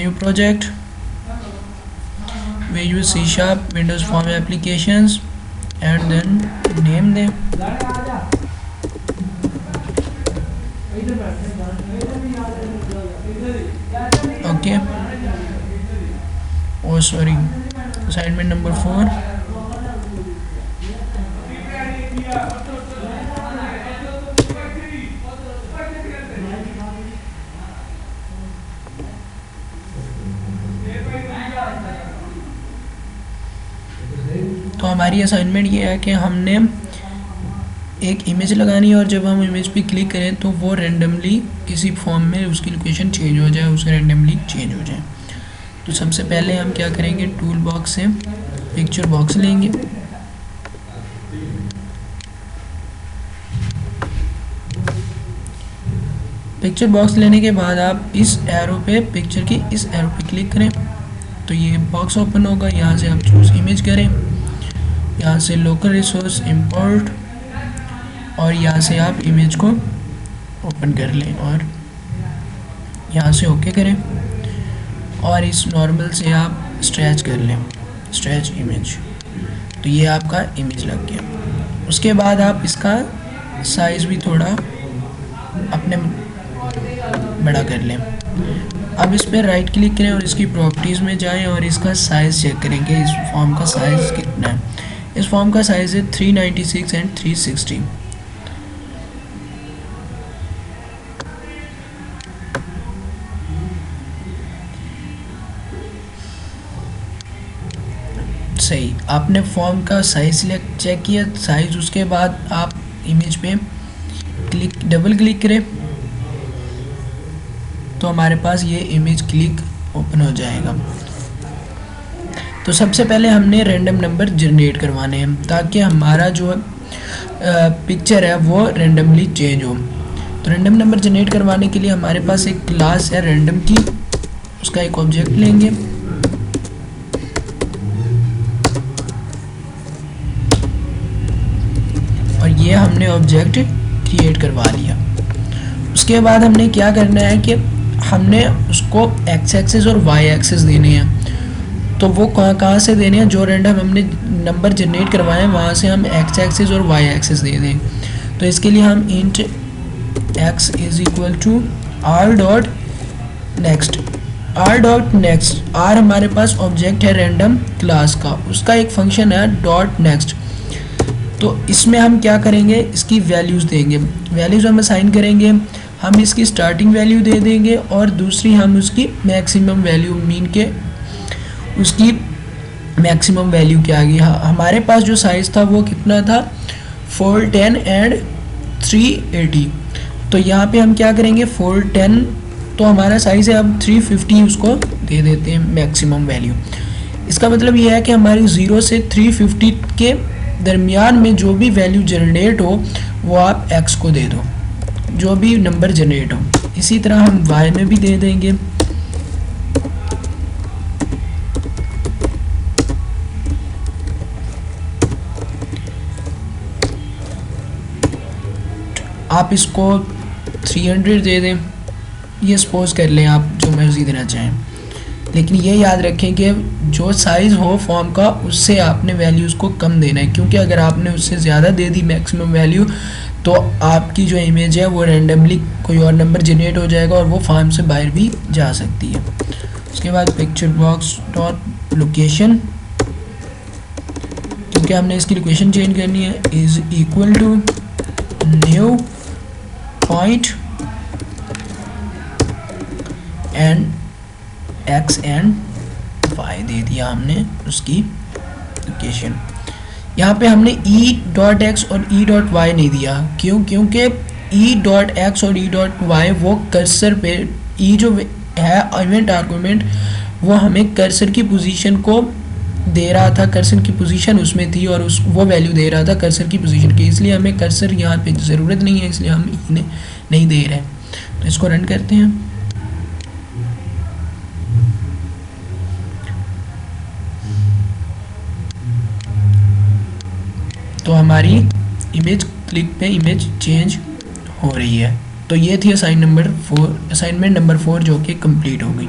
new project, we use C Sharp, Windows Form applications, and then name them. Okay. Oh sorry, assignment number 4. तो हमारी assignment ये है कि हमने एक इमेज लगानी है और जब हम इमेज पे क्लिक करें तो वो रेंडमली किसी फॉर्म में उसकी लोकेशन चेंज हो जाए, उसे रेंडमली चेंज हो जाए। तो सबसे पहले हम क्या करेंगे, टूल बॉक्स से पिक्चर बॉक्स लेंगे। पिक्चर बॉक्स लेने के बाद आप इस एरो पे, पिक्चर की इस एरो पे क्लिक करें तो ये बॉक्स ओपन होगा। यहाँ से आप चूज इमेज करें, यहाँ से लोकल रिसोर्स इंपोर्ट, और यहाँ से आप इमेज को ओपन कर लें और यहाँ से ओके करें और इस नॉर्मल से आप स्ट्रेच कर लें, स्ट्रेच इमेज। तो ये आपका इमेज लग गया। उसके बाद आप इसका साइज़ भी थोड़ा अपने बड़ा कर लें। अब इस पर राइट क्लिक करें और इसकी प्रॉपर्टीज़ में जाएं और इसका साइज़ चेक करेंगे, इस फॉर्म का साइज़ कितना है। इस फॉर्म का साइज़ है 396 एंड 360। सही, आपने फॉर्म का साइज सिलेक्ट चेक किया साइज, उसके बाद आप इमेज पे डबल क्लिक करें तो हमारे पास ये इमेज क्लिक ओपन हो जाएगा। तो सबसे पहले हमने रैंडम नंबर जनरेट करवाने हैं ताकि हमारा जो पिक्चर है वो रैंडमली चेंज हो। तो रैंडम नंबर जनरेट करवाने के लिए हमारे पास एक क्लास है रैंडम की, उसका एक ऑब्जेक्ट लेंगे और ये हमने ऑब्जेक्ट क्रिएट करवा लिया। उसके बाद हमने क्या करना है कि हमने उसको एक्स एक्सिस और वाई एक्सिस देने हैं। तो वो कहाँ से देने हैं, जो रैंडम हमने नंबर जनरेट करवाए हैं वहाँ से हम एक्स एक्सिस और वाई एक्सिस दे दें। तो इसके लिए हम int x is equal to r dot next. r dot next, r हमारे पास ऑब्जेक्ट है रैंडम क्लास का, उसका एक फंक्शन है डॉट नेक्स्ट। तो इसमें हम क्या करेंगे, इसकी वैल्यूज़ देंगे, वैल्यूज़ हम असाइन करेंगे। हम इसकी स्टार्टिंग वैल्यू दे देंगे और दूसरी हम उसकी मैक्सिमम वैल्यू, मीन के उसकी मैक्सिमम वैल्यू क्या आ गई। हमारे पास जो साइज़ था वो कितना था, 410 एंड 380। तो यहाँ पे हम क्या करेंगे, 410 तो हमारा साइज़ है, अब 350 उसको दे देते हैं मैक्सिमम वैल्यू। इसका मतलब ये है कि हमारी 0 से 350 के दरमियान में जो भी वैल्यू जनरेट हो वो आप x को दे दो, जो भी नंबर जनरेट हो। इसी तरह हम y में भी दे देंगे। आप इसको 300 दे दें, ये सपोज कर लें आप जो मर्जी देना चाहें, लेकिन ये याद रखें कि जो साइज़ हो फॉर्म का उससे आपने वैल्यूज़ को कम देना है, क्योंकि अगर आपने उससे ज़्यादा दे दी मैक्सिमम वैल्यू तो आपकी जो इमेज है वो रैंडमली कोई और नंबर जनरेट हो जाएगा और वो फॉर्म से बाहर भी जा सकती है। उसके बाद पिक्चर बॉक्स डॉट लोकेशन, क्योंकि हमने इसकी लोकेशन चेंज करनी है, is equal to new point and x and y दे दिया हमने उसकी लोकेशन। यहाँ पे हमने e.x और e.y नहीं दिया, क्योंकि e.x और e.y वो कर्सर पे, e जो है इवेंट आर्गुमेंट वो हमें कर्सर की पोजीशन को दे रहा था, कर्सर की पोजीशन उसमें थी और वो वैल्यू दे रहा था कर्सर की पोजीशन की, इसलिए हमें कर्सर यहाँ पे ज़रूरत नहीं है, इसलिए हम इन्हें नहीं दे रहे हैं। तो इसको रन करते हैं। तो हमारी इमेज क्लिक पे इमेज चेंज हो रही है। तो ये थी असाइनमेंट नंबर 4 जो कि कंप्लीट हो गई।